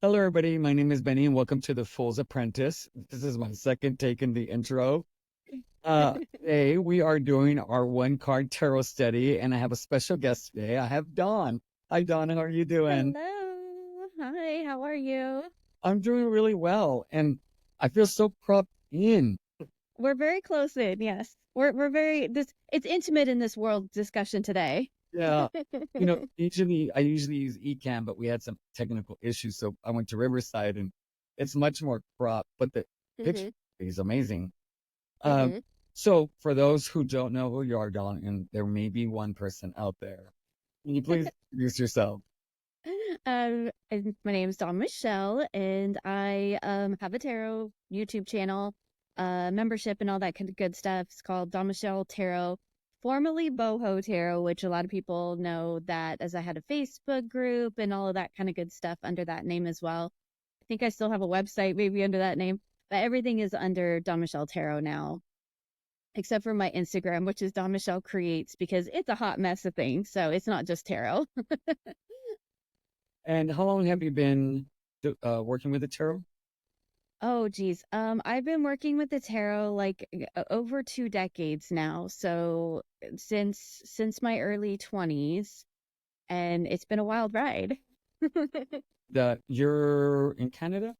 Hello, everybody. My name is Benny, and welcome to The Fool's Apprentice. This is my second take in the intro. Today, we are doing our one card tarot study, and I have a special guest today. I have Dawn. Hi, Dawn. How are you doing? Hello. Hi, how are you? I'm doing really well, and I feel so propped in. We're very close in, yes. We're very this it's intimate in this world discussion today. Yeah. I usually use Ecamm, but we had some technical issues, so I went to Riverside, and it's much more cropped, but the picture Mhm. is amazing. Um, Mhm. so for those who don't know who you are, Dawn, and there may be one person out there, can you please introduce yourself? And my name is Dawn Michelle, and I have a tarot YouTube channel, membership, and all that kind of good stuff. It's called Dawn Michelle Tarot, formerly Boho Tarot, which a lot of people know that as I had a Facebook group and all of that kind of good stuff under that name as well. I think I still have a website maybe under that name, but everything is under Dawn Michelle Tarot now, except for my Instagram, which is Dawn Michelle Creates, because it's a hot mess of things. So it's not just tarot. And how long have you been working with the tarot? Oh, geez. I've been working with the tarot like over 2 decades now. So since my early 20s, and it's been a wild ride. You're in Canada,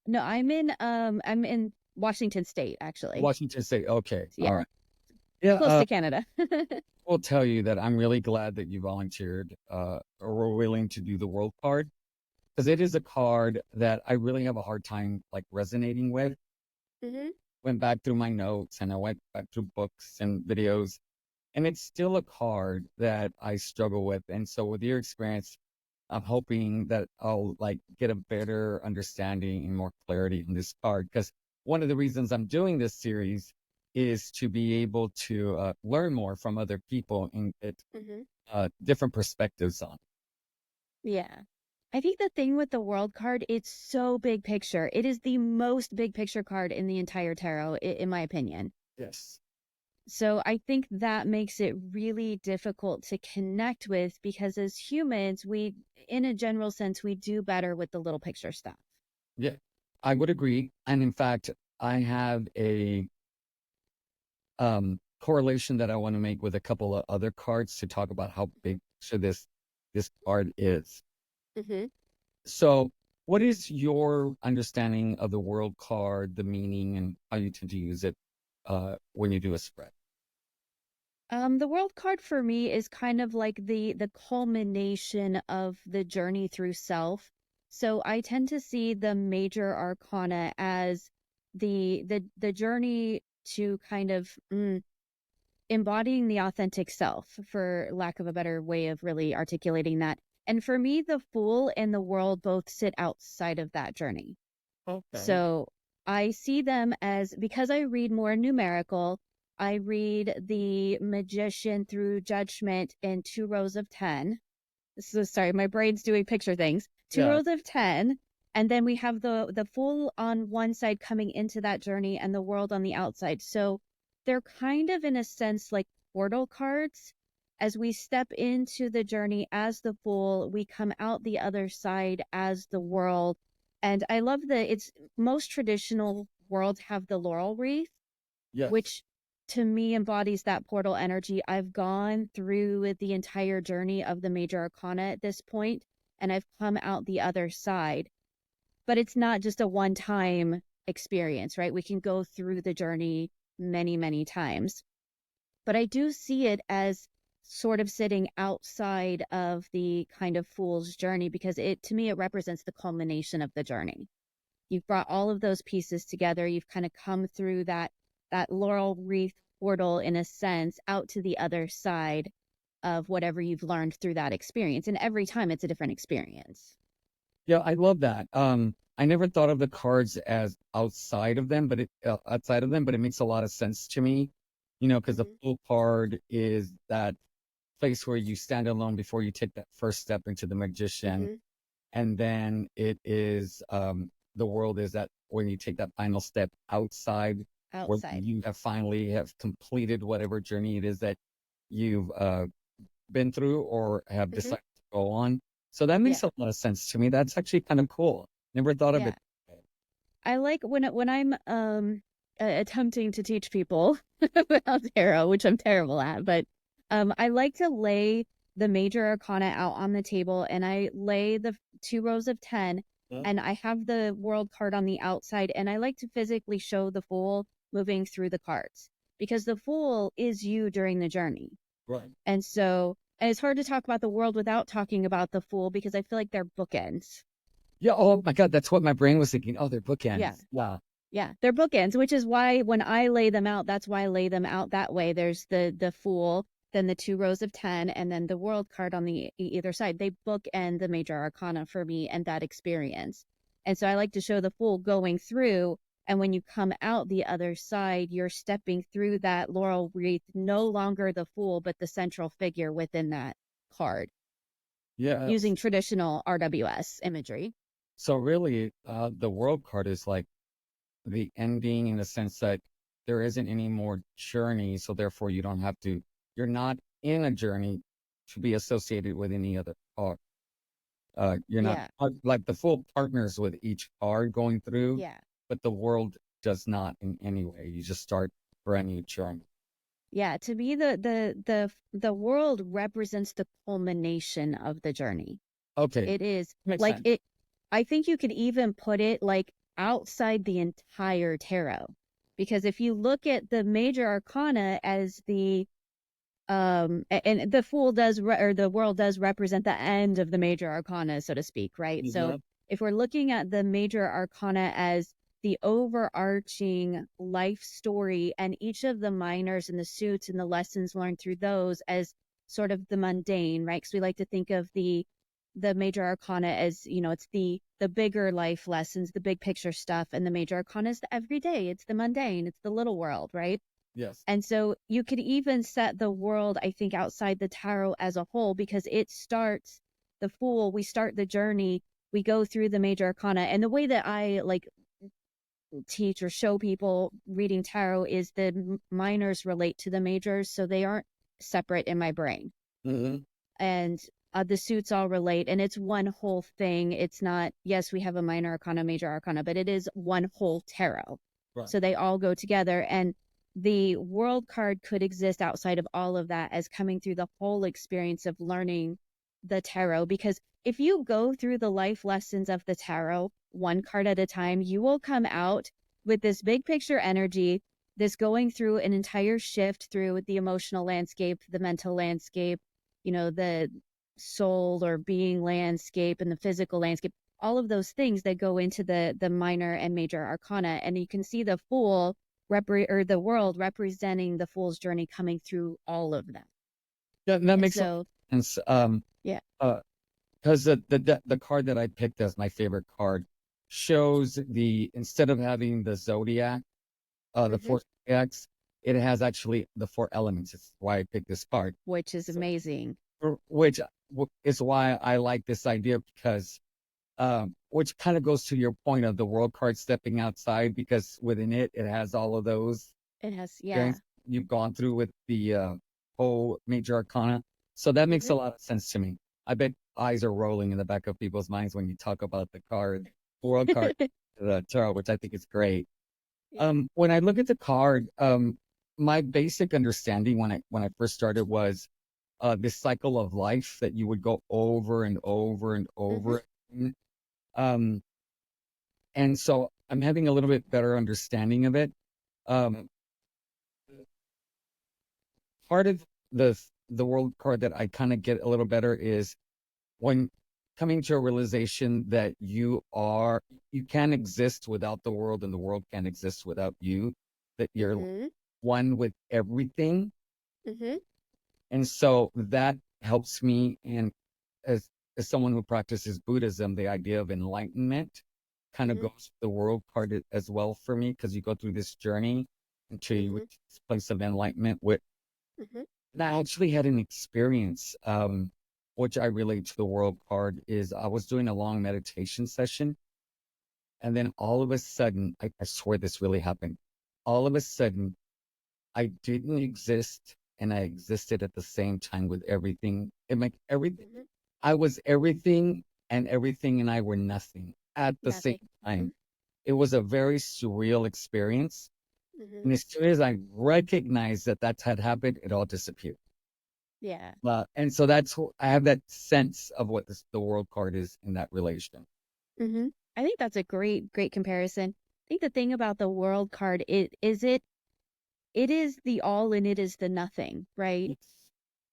No, I'm in Washington State, actually. Washington State. Okay, So, all yeah, right. Yeah, close to Canada. I will tell you that I'm really glad that you volunteered or were willing to do the world card because it is a card that I really have a hard time like resonating with. Hmm. Went back through my notes and I went back through books and videos, and it's still a card that I struggle with. And so, with your experience, I'm hoping that I'll like get a better understanding and more clarity on this card. Because one of the reasons I'm doing this series is to be able to learn more from other people and get Hmm. different perspectives on. Yeah. I think the thing with the world card, it's so big picture. It is the most big picture card in the entire tarot, in my opinion. Yes. So I think that makes it really difficult to connect with because as humans, in a general sense, we do better with the little picture stuff. Yeah, I would agree. And in fact, I have a correlation that I want to make with a couple of other cards to talk about how big so this card is. Hmm. So, what is your understanding of the world card, the meaning, and how you tend to use it when you do a spread? The world card for me is kind of like the culmination of the journey through self. So I tend to see the major arcana as the journey to kind of embodying the authentic self, for lack of a better way of really articulating that. And for me, the fool and the world both sit outside of that journey. Okay. So I see them as, because I read more numerical, I read the magician through judgment in 2 rows of 10. This is, sorry, my brain's doing picture things. Two Yeah. rows of 10. And then we have the fool on one side coming into that journey and the world on the outside. So they're kind of, in a sense, like portal cards. As we step into the journey as the fool, we come out the other side as the world. And I love that it's most traditional worlds have the laurel wreath, Yes. which to me embodies that portal energy. I've gone through the entire journey of the major arcana at this point, and I've come out the other side. But it's not just a one time experience, right? We can go through the journey many, many times. But I do see it as sort of sitting outside of the kind of fool's journey because to me, it represents the culmination of the journey. You've brought all of those pieces together. You've kind of come through that laurel wreath portal, in a sense, out to the other side of whatever you've learned through that experience. And every time it's a different experience. Yeah, I love that. I never thought of the cards as outside of them, but it makes a lot of sense to me. Because the Hmm. full card is that place where you stand alone before you take that first step into the magician. Hmm. And then it is the world is that when you take that final step outside where Outside. you have finally have completed whatever journey it is that you've been through or have Hmm. decided to go on. So that Yeah. makes a lot of sense to me. That's actually kind of cool. Never thought of Yeah. it. I like when I'm attempting to teach people about tarot, which I'm terrible at, but I like to lay the major arcana out on the table, and I lay the two rows of 10, Huh? and I have the world card on the outside, and I like to physically show the fool moving through the cards because the fool is you during the journey. Right. And it's hard to talk about the world without talking about the fool because I feel like they're bookends. Yeah. Oh my God. That's what my brain was thinking. Oh, they're Yeah. bookends. Yeah. Yeah, they're bookends, which is why when I lay them out, that's why I lay them out that way. There's the fool, then the two rows of 10, and then the world card on the either side. They bookend the major arcana for me and that experience. And so I like to show the fool going through, and when you come out the other side, you're stepping through that laurel wreath, no longer the fool, but the central figure within that card, Yeah. using traditional RWS imagery. So really, the world card is like the ending in the sense that there isn't any more journey. So therefore, you don't have to, you're not in a journey to be associated with any other card. You're not Yeah, like the full partners with each card going through, yeah. but the world does not in any way. You just start brand new journey. Yeah, to me the world represents the culmination of the journey. Okay, It is makes like sense. it I think you could even put it like outside the entire tarot. Because if you look at the major arcana as the and the fool does or the world does represent the end of the major arcana, so to speak, right? So Mhm. if we're looking at the major arcana as the overarching life story and each of the minors and the suits and the lessons learned through those as sort of the mundane, right? Because we like to think of the major arcana as, it's the bigger life lessons, the big picture stuff, and the major arcana is the everyday, it's the mundane, it's the little world, right? Yes. And so you could even set the world, I think, outside the tarot as a whole, because it starts the fool, we start the journey, we go through the major arcana. And the way that I like teach or show people reading tarot is the minors relate to the majors, so they aren't separate in my brain. Hmm. And the suits all relate, and it's one whole thing. It's not, yes, we have a minor arcana, major arcana, but it is one whole tarot. Right. So they all go together. And the world card could exist outside of all of that as coming through the whole experience of learning the tarot. Because if you go through the life lessons of the tarot, one card at a time, you will come out with this big picture energy, this going through an entire shift through the emotional landscape, the mental landscape, the soul or being landscape and the physical landscape, all of those things that go into the minor and major arcana. And you can see the fool or the world representing the fool's journey coming through all of them. That And makes a lot so, of sense. yeah. Uh, because the card that I picked as my favorite card shows the instead of having the zodiac, the Hmm. four zodiacs, it has actually the four elements. It's why I picked this card. Which is So, amazing. which is why I like this idea because which kind of goes to your point of the world card stepping outside because within it it has all of those It has, yeah. experience you've gone through with the whole major arcana. So that makes Hmm. a lot of sense to me. I bet eyes are rolling in the back of people's minds when you talk about the card, world card, the tarot, which I think is great. Yeah. When I look at the card, my basic understanding when I first started was this cycle of life that you would go over and over and Hmm. over. Um, and so I'm having a little bit better understanding of it. Um, Part of the world card that I kind of get a little better is when coming to a realization that you can't exist without the world and the world can't exist without you, that you're Hmm. one with everything. Hmm. And so that helps me. And as as someone who practices Buddhism, the idea of enlightenment kind of Hmm. goes with the world card as well for me because you go through this journey until you Hmm. reach this place of enlightenment. With Hmm. and I actually had an experience, which I relate to the world card is I was doing a long meditation session, and then all of a sudden, I swear this really happened. All of a sudden, I didn't exist and I existed at the same time with everything. And like everything, Hmm. I was everything, and everything and I were nothing at the same Nothing. time. It was a very surreal experience. And Hmm. as soon as I recognized that that had happened, it all disappeared. Yeah. And so I have that sense of what the world card is in that relation. Hmm. I think that's a great comparison. I think the thing about the world card, it is the all and it is the nothing, right? Yes.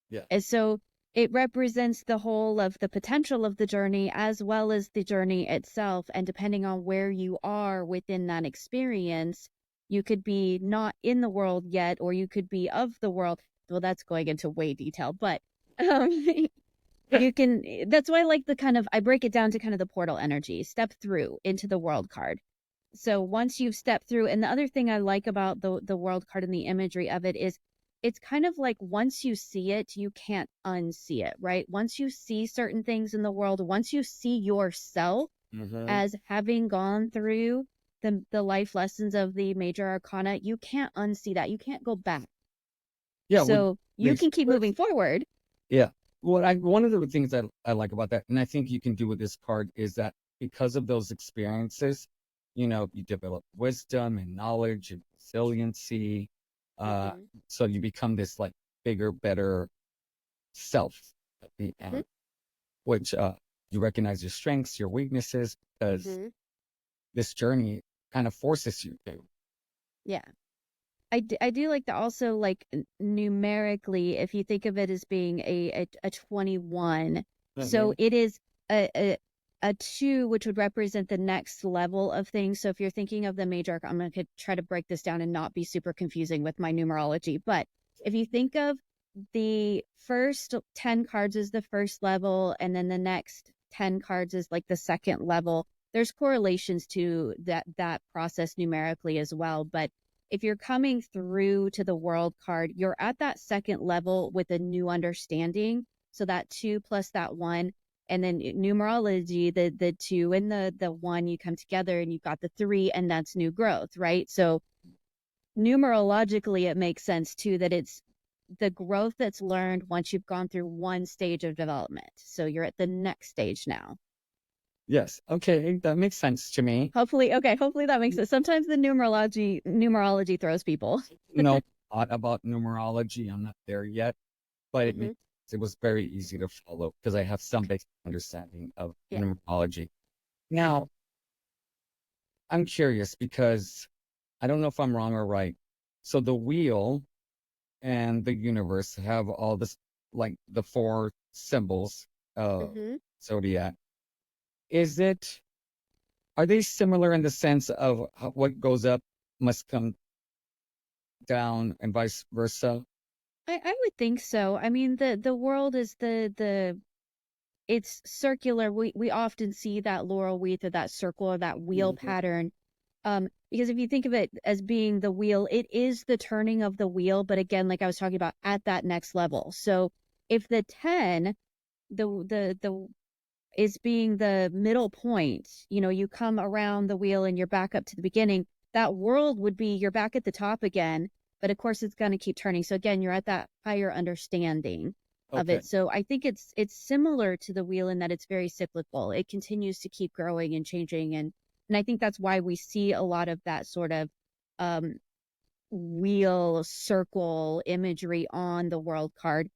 Yeah. And so it represents the whole of the potential of the journey as well as the journey itself. And depending on where you are within that experience, you could be not in the world yet, or you could be of the world. Well, that's going into way detail, but um, that's why I like I break it down to kind of the portal energy, step through into the world card. So once you've stepped through, and the other thing I like about the world card and the imagery of it is it's kind of like once you see it, you can't unsee it, right? Once you see certain things in the world, once you see yourself Hmm. as having gone through the life lessons of the major arcana, you can't unsee that. You can't go back. Yeah. So you can keep moving forward. Yeah. One of the things that I like about that, and I think you can do with this card, is that because of those experiences, you develop wisdom and knowledge and resiliency. Uh, Hmm. so you become this like bigger, better self at the Hmm. end, which you recognize your strengths, your weaknesses, because Hmm. this journey kind of forces you to. Yeah. I do like the also like numerically, if you think of it as being a 21, so Mhm. it is a 2, which would represent the next level of things. So if you're thinking of the major, I'm going to try to break this down and not be super confusing with my numerology. But if you think of the first 10 cards as the first level, and then the next 10 cards is like the second level, there's correlations to that process numerically as well. But if you're coming through to the world card, you're at that second level with a new understanding. So that 2 plus that 1, and then numerology, the 2 and the 1, you come together and you've got the 3, and that's new growth, right? So numerologically, it makes sense too that it's the growth that's learned once you've gone through one stage of development. So you're at the next stage now. Yes. Okay. That makes sense to me. Hopefully, okay, hopefully that makes sense. Sometimes the numerology throws people. Know a lot about numerology. I'm not there yet, but Hmm. it was very easy to follow because I have some Okay. basic understanding of Yeah. numerology. Now, I'm curious because I don't know if I'm wrong or right. So the wheel and the universe have all this, like the four symbols of Hmm. zodiac. Is it, are they similar in the sense of what goes up must come down and vice versa? I would think so. I mean, the world is the it's circular. We often see that laurel wreath or that circle or that wheel Mhm. pattern. Because if you think of it as being the wheel, it is the turning of the wheel, but again, like I was talking about, at that next level. So if the 10, the is being the middle point, you come around the wheel and you're back up to the beginning, that world would be you're back at the top again, but of course it's going to keep turning. So again, you're at that higher understanding of Okay. it. So I think it's similar to the wheel in that it's very cyclical. It continues to keep growing and changing, and I think that's why we see a lot of that sort of um wheel circle imagery on the world card.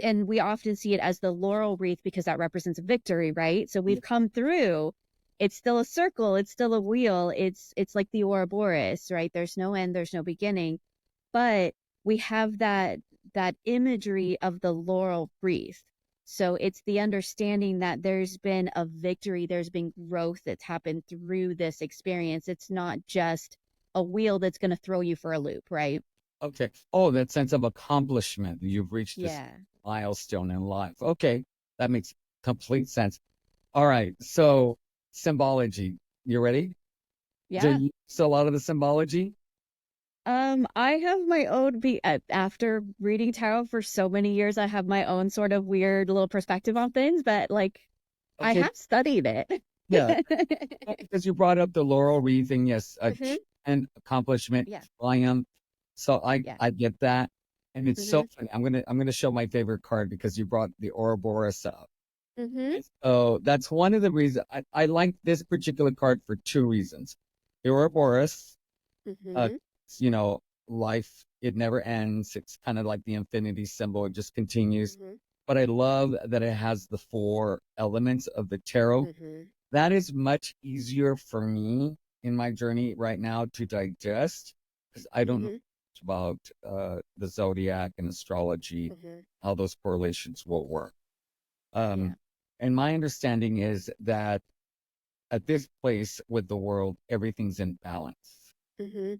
And we often see it as the laurel wreath because that represents victory, right? So we've come through. It's still a circle, it's still a wheel. It's like the Ouroboros, right? There's no end, there's no beginning. But we have that imagery of the laurel wreath. So it's the understanding that there's been a victory, there's been growth that's happened through this experience. It's not just a wheel that's going to throw you for a loop, right? Okay. Oh, that sense of accomplishment. You've reached this Yeah. milestone in life. Okay. That makes complete sense. All right. So, symbology. You ready? Do Yeah. you use a lot of the symbology? I have my own after reading tarot for so many years, I have my own sort of weird little perspective on things, but like I Okay. have studied it. Yeah. Because you brought up the laurel wreath and yes, Hmm. and accomplishment, Yeah. triumph. So Yeah. I get that. And it's so Hmm. funny. I'm gonna show my favorite card because you brought the Ouroboros up. Mm-hmm. So that's one of the reasons I like this particular card for two reasons. Ouroboros, uh, Mm-hmm. you know, life, it never ends. It's kind of like the infinity symbol, it just continues. Mm-hmm. But I love that it has the four elements of the tarot. Mm-hmm. That is much easier for me in my journey right now to digest because I don't know Mm-hmm. much about the zodiac and astrology, Mm-hmm. how those correlations will work. Yeah. Um, and my understanding is that at this place with the world, everything's in balance. Mm-hmm.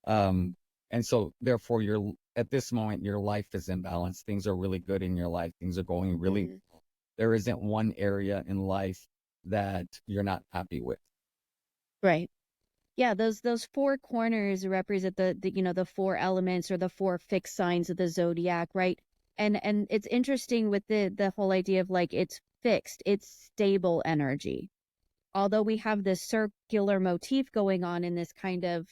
Um, and so therefore you're at this moment, your life is in balance. Things are really good in your life. Things are going really Mm-hmm. well. There isn't one area in life that you're not happy with. Right. Yeah, those four corners represent the four elements or the four fixed signs of the zodiac, right? And it's interesting with the whole idea of like it's fixed, it's stable energy. Although we have this circular motif going on in this kind of,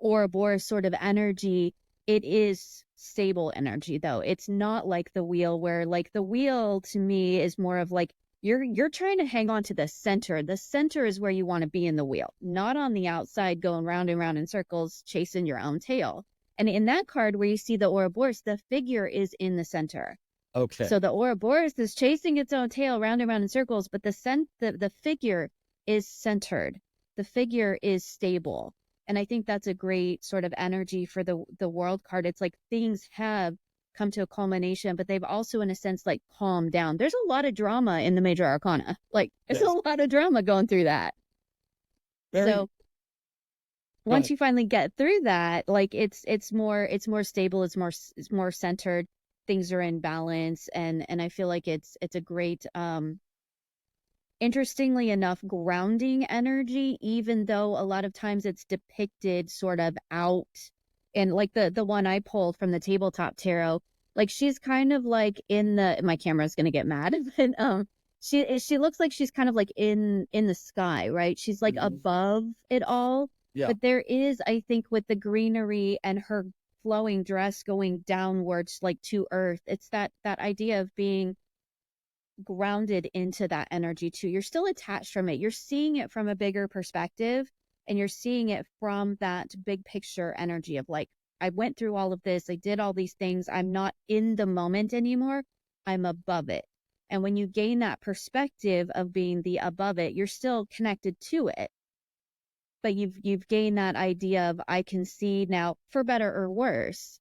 Ouroboros sort of energy, it is stable energy though. It's not like the wheel where like the wheel to me is more of like you're trying to hang on to the center. The center is where you want to be in the wheel, not on the outside going round and round in circles chasing your own tail. And in that card where you see the Ouroboros, the figure is in the center. Okay. So the Ouroboros is chasing its own tail round and round in circles, but the figure is centered. The figure is stable. And I think that's a great sort of energy for the world card. It's like things have come to a culmination, but they've also in a sense like calmed down. There's a lot of drama in the major arcana. Like there's a Yes. lot of drama going through that. Very So go once ahead. you finally get through that, like it's more stable, it's more centered. Things are in balance, and I feel like it's a great interestingly enough grounding energy, even though a lot of times it's depicted sort of out. And like the one I pulled from the tabletop tarot, like she's kind of like in the my camera's gonna get mad, but she looks like she's kind of like in the sky, right? She's like Mhm. above it all. Yeah. But there is, I think, with the greenery and her flowing dress going downwards like to earth, it's that idea of being grounded into that energy too. You're still attached from it. You're seeing it from a bigger perspective, and you're seeing it from that big picture energy of like, I went through all of this, I did all these things. I'm not in the moment anymore. I'm above it. And when you gain that perspective of being the above it, you're still connected to it. But you've gained that idea of I can see now for better or worse,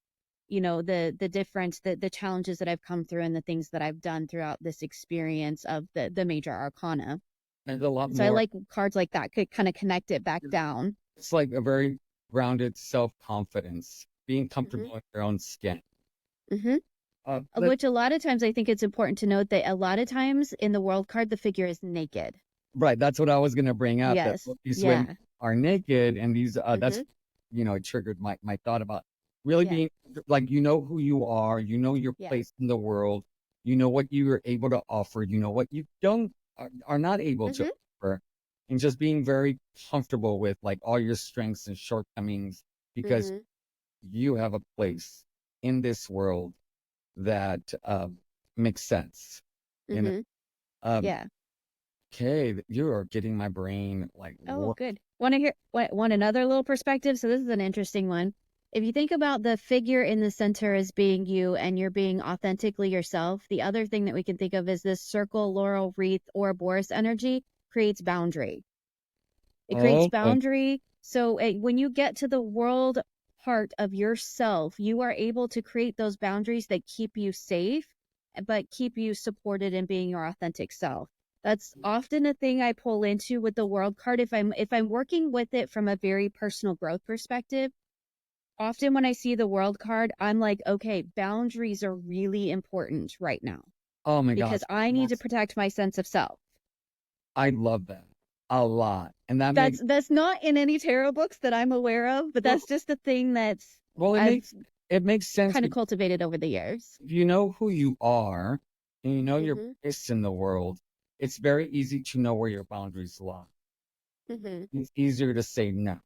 the difference, the challenges that I've come through and the things that I've done throughout this experience of the major arcana. There's a lot So I more. like cards like that could kind of connect it back down. It's like a very grounded self-confidence, being Hmm. comfortable in your own skin. Hmm. Let Which a lot of times I think it's important to note that a lot of times in the world card the figure is naked. Right, that's what I was gonna bring up. That Yes. these women Yeah. are naked, and these that's Hmm. it triggered my thought about really Yeah. being like you know who you are, you know your Yeah. place in the world, you know what you are able to offer, you know what you don't are not able to Hmm. offer, and just being very comfortable with like all your strengths and shortcomings because Hmm. you have a place in this world that makes sense. You know, Hmm. um, Yeah. okay, you are getting my brain like Oh, work. good. Want to hear want another little perspective? So this is an interesting one. If you think about the figure in the center as being you and you're being authentically yourself, the other thing that we can think of is this circle, laurel wreath, or Boris energy creates boundary. It creates Oh, boundary. So when you get to the world part of yourself, you are able to create those boundaries that keep you safe, but keep you supported in being your authentic self. That's often a thing I pull into with the world card. If I'm working with it from a very personal growth perspective, often when I see the world card, I'm like, okay, boundaries are really important right now oh my gosh. because I need to protect my sense of self. I love that a lot. And that makes, That's not in any tarot books that I'm aware of, but well, that's just a thing that's well, I've it makes sense kind of because cultivated over the years. if you know who you are and you know your Mhm. place in the world, it's very easy to know where your boundaries lie. Mhm. It's easier to say no,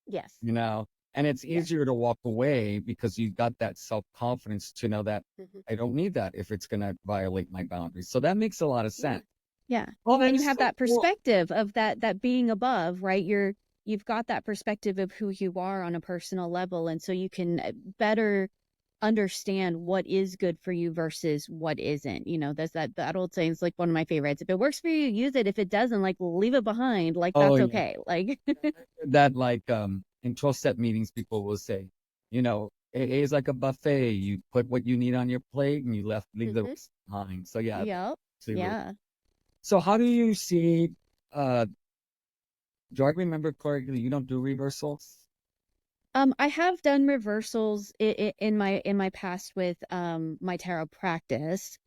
Yes. you know? And it's Yes. easier to walk away because you got that self-confidence to know that Hmm. I don't need that if it's going to violate my boundaries. So that makes a lot of Yeah. sense. Yeah. Oh, that And you is have so that cool. perspective of that being above, right? You've got that perspective of who you are on a personal level, and so you can better understand what is good for you versus what isn't. That's that old saying. It's like one of my favorites. If it works for you, use it. If it doesn't, like, leave it behind. Like, Oh, that's yeah. okay. Like, That like in 12-step meetings, people will say, AA is like a buffet. You put what you need on your plate and you leave the hmm rest behind. So yeah, yep. actually really. Yeah. So how do you see uh do I remember correctly you don't do reversals? I have done reversals in my past with my tarot practice.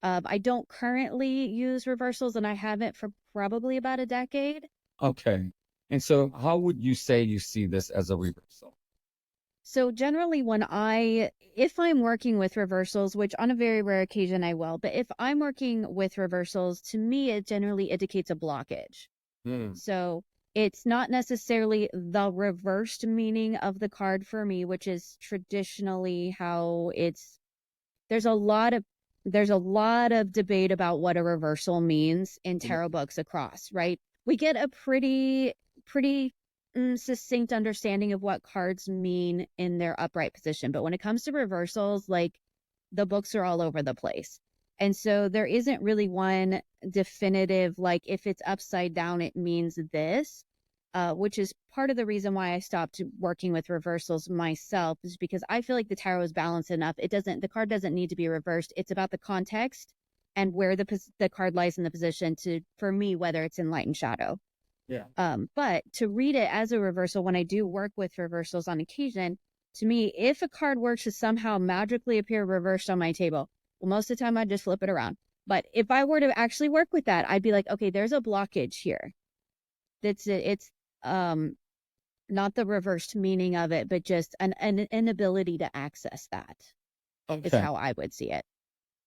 I don't currently use reversals, and I haven't for probably about a decade. Okay. And so how would you say you see this as a reversal? So generally, if I'm working with reversals, which on a very rare occasion I will, but if I'm working with reversals, to me, it generally indicates a blockage. Hmm. So it's not necessarily the reversed meaning of the card for me, which is traditionally how there's a lot of there's a lot of debate about what a reversal means in Yeah. tarot books across, right? We get a pretty succinct understanding of what cards mean in their upright position, but when it comes to reversals, like, the books are all over the place. And so there isn't really one definitive, like, if it's upside down, it means this, which is part of the reason why I stopped working with reversals myself, is because I feel like the tarot is balanced enough. The card doesn't need to be reversed. It's about the context and where the card lies in the position for me, whether it's in light and shadow. Yeah. But to read it as a reversal, when I do work with reversals on occasion, to me, if a card were to somehow magically appear reversed on my table, well, most of the time I'd just flip it around. But if I were to actually work with that, I'd be like, okay, there's a blockage here. That's it. It's um not the reversed meaning of it, but just an inability to access that is Okay. how I would see it.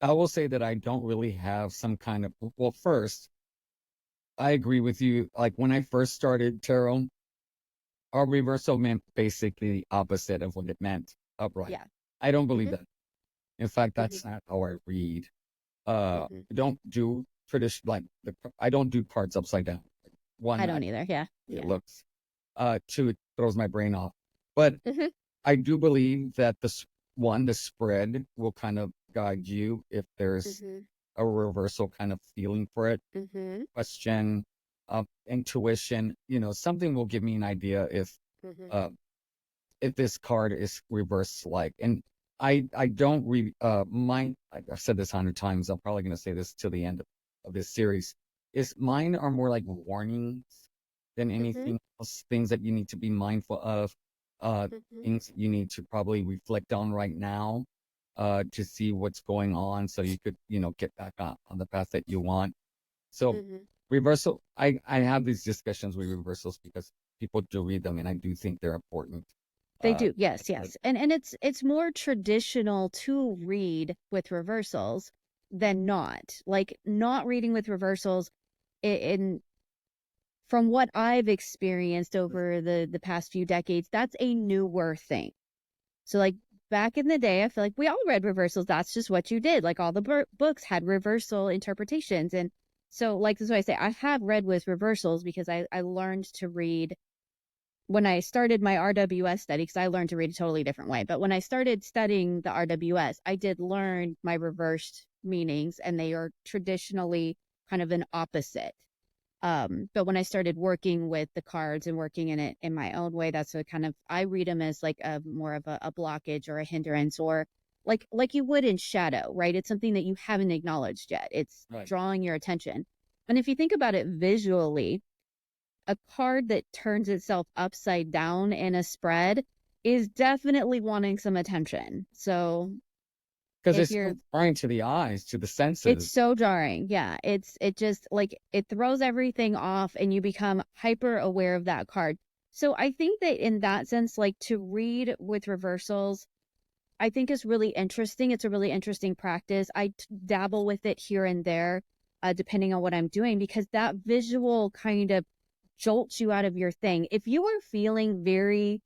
I will say that I don't really have some kind of, well, first, I agree with you. Like when I first started tarot, our reversal meant basically the opposite of what it meant upright. Yeah. I don't believe Hmm. that. In fact, Hmm. that's not how I read. Hmm. I don't do I don't do cards upside down. I One, don't either. Yeah. it Yeah. looks. Two, it throws my brain off. But Hmm. I do believe that the spread will kind of guide you if there's Hmm. a reversal kind of feeling for it. Hmm. Question, intuition, something will give me an idea Hmm. uh, if this card is reverse like. And I don't read mine. I've said this 100 times. I'm probably going to say this till the end of this series. Is mine are more like warnings than Hmm. anything else. Things that you need to be mindful of. Uh, Hmm. things that you need to probably reflect on right now. To see what's going on, so you could get back on the path that you want. So Hmm. reversal. I have these discussions with reversals because people do read them, and I do think they're important. They Uh, do. Yes, yes. And it's more traditional to read with reversals than not. Like, not reading with reversals in from what I've experienced over the past few decades, that's a newer thing. So, like, back in the day, I feel like we all read reversals. That's just what you did. Like, all the books had reversal interpretations. And so, like, that's why I say I have read with reversals, because I learned to read when I started my RWS study, because I learned to read a totally different way. But when I started studying the RWS, I did learn my reversed meanings, and they are traditionally kind of an opposite. But when I started working with the cards and working in it in my own way, that's what kind of I read them as like a more of a blockage or a hindrance, or like you would in shadow, right? It's something that you haven't acknowledged yet. It's right. drawing your attention. And if you think about it visually, a card that turns itself upside down in a spread is definitely wanting some attention. So Because if it's you're so foreign to the eyes, to the it's senses. so jarring. Yeah, it just, like, it throws everything off, and you become hyper aware of that card. So I think that in that sense, like, to read with reversals, I think is really interesting. It's a really interesting practice. Dabble with it here and there, depending on what I'm doing, because that visual kind of jolts you out of your thing. If you are feeling very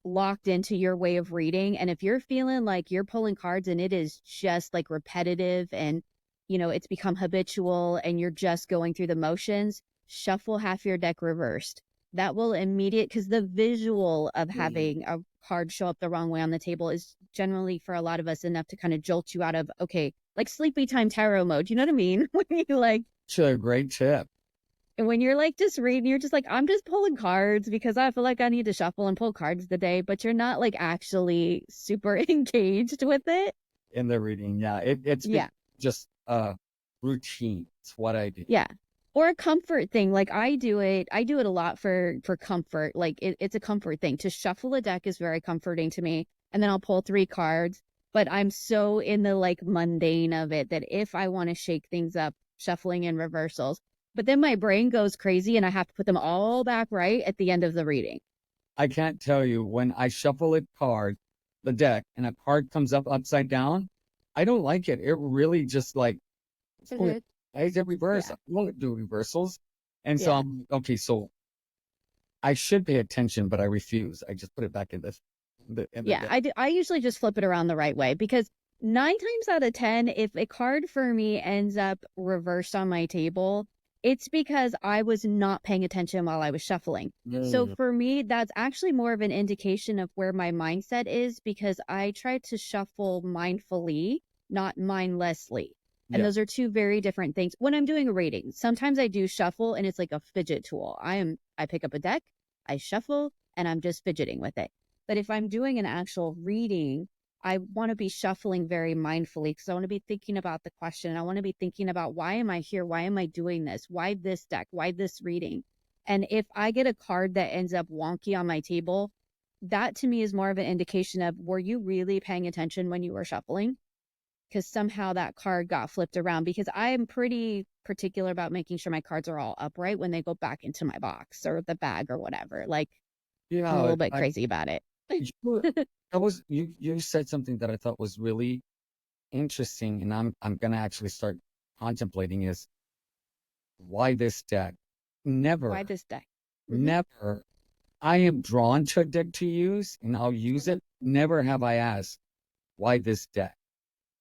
locked into your way of reading. And if you're feeling like you're pulling cards and it is just like repetitive and, it's become habitual and you're just going through the motions, shuffle half your deck reversed. That will because the visual of having a card show up the wrong way on the table is generally for a lot of us enough to kind of jolt you out of, okay, like sleepy time tarot mode. You know what I mean? When you like, Actually, a great tip. and when you're like just reading, you're just like, I'm just pulling cards because I feel like I need to shuffle and pull cards today, but you're not like actually super engaged with it. In the reading. Yeah, it's Yeah. just routine. It's what I do. Yeah. Or a comfort thing. Like I do it a lot for comfort. Like it's a comfort thing. To shuffle a deck is very comforting to me. And then I'll pull 3 cards. But I'm so in the like mundane of it that if I want to shake things up, shuffling in reversals. But then my brain goes crazy and I have to put them all back right at the end of the reading. I can't tell you when I shuffle the deck, and a card comes up upside down. I don't like it. It really just like, oh, Mhm. why is it reverse? Yeah. I won't do reversals. And so Yeah. I'm okay. So I should pay attention, but I refuse. I just put it back in the Yeah, deck. I usually just flip it around the right way because 9 times out of 10, if a card for me ends up reversed on my table, it's because I was not paying attention while I was shuffling. So Mm. for me, that's actually more of an indication of where my mindset is because I try to shuffle mindfully, not mindlessly. And Yeah. those are two very different things. When I'm doing a reading, sometimes I do shuffle and it's like a fidget tool. I pick up a deck, I shuffle, and I'm just fidgeting with it. But if I'm doing an actual reading, I want to be shuffling very mindfully because I want to be thinking about the question. I want to be thinking about why am I here? Why am I doing this? Why this deck? Why this reading? And if I get a card that ends up wonky on my table, that to me is more of an indication of were you really paying attention when you were shuffling? Because somehow that card got flipped around because I am pretty particular about making sure my cards are all upright when they go back into my box or the bag or whatever. Like I'm a Yeah. little bit crazy about it. You, you said something that I thought was really interesting, and I'm gonna actually start contemplating is why this deck? Why Never, this deck? Hmm. never. I am drawn to a deck to use, and I'll use Hmm. it. Never have I asked why this deck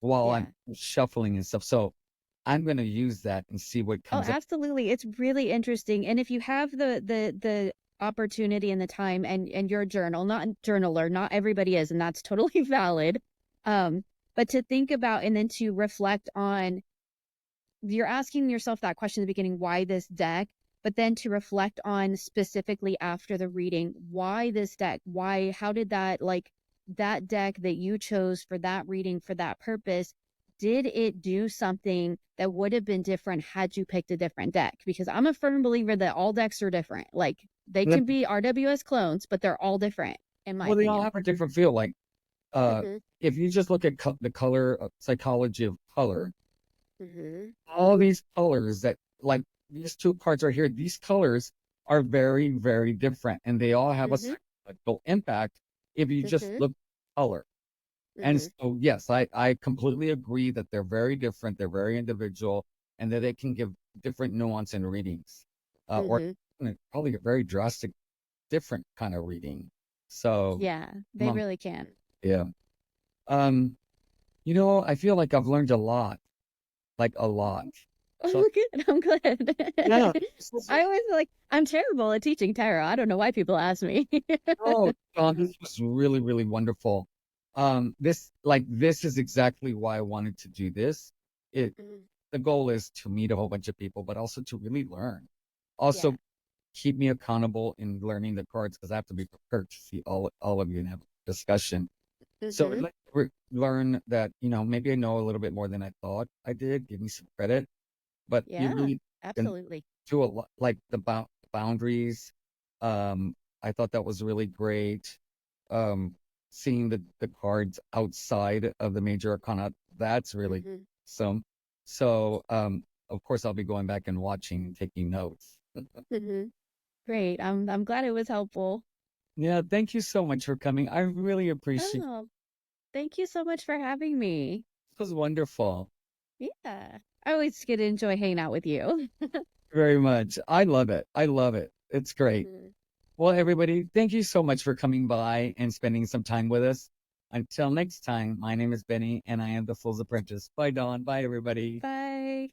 while I'm Yeah. shuffling and stuff. So I'm gonna use that and see what Oh, comes up. absolutely. It's really interesting. And if you have the opportunity and the time and your journal, not journaler, not everybody is, and that's totally valid. But to think about and then to reflect on you're asking yourself that question at the beginning, why this deck? But then to reflect on specifically after the reading, why this deck? Why, how did that, like that deck that you chose for that reading for that purpose, did it do something that would have been different had you picked a different deck? Because I'm a firm believer that all decks are different. Like they can be RWS clones, but they're all different, in my Well, they all opinion. have a different feel. Like, Mm-hmm. if you just look at the color psychology of color, Mm-hmm. all these colors that like these two cards right here, these colors are very, very different, and they all have a Mm-hmm. psychological impact if you just Mm-hmm. look at color. And Mm-hmm. so, yes, I completely agree that they're very different, they're very individual, and that they can give different nuance in readings, or Mm-hmm. probably a very drastic, different kind of reading. So, Yeah, they um, really can. yeah. Um, I feel like I've learned a lot, like a lot. So, Oh, good. I'm glad. yeah. I was like, I'm terrible at teaching tarot. I don't know why people ask me. Oh, John, this was really, really wonderful. This is exactly why I wanted to do this. It Mhm. The goal is to meet a whole bunch of people, but also to really learn. Yeah. Also, keep me accountable in learning the cards because I have to be prepared to see all of you and have a discussion. So I'd Hmm. like to learn that, maybe I know a little bit more than I thought I did. Give me some credit, but you Yeah, really can absolutely. do a lot, like boundaries. Um, I thought that was really great. Um, Seeing the cards outside of the major arcana, that's really Hmm. some. So, of course, I'll be going back and watching and taking notes. Hmm. Great. I'm glad it was helpful. Yeah, thank you so much for coming. I really appreciate it. Oh, thank you so much for having me. It was wonderful. Yeah. I always get to enjoy hanging out with you. Very much. I love it. I love it. It's great. Mhm. Well, everybody, thank you so much for coming by and spending some time with us. Until next time, my name is Benny, and I am the Fool's Apprentice. Bye, Dawn. Bye, everybody. Bye.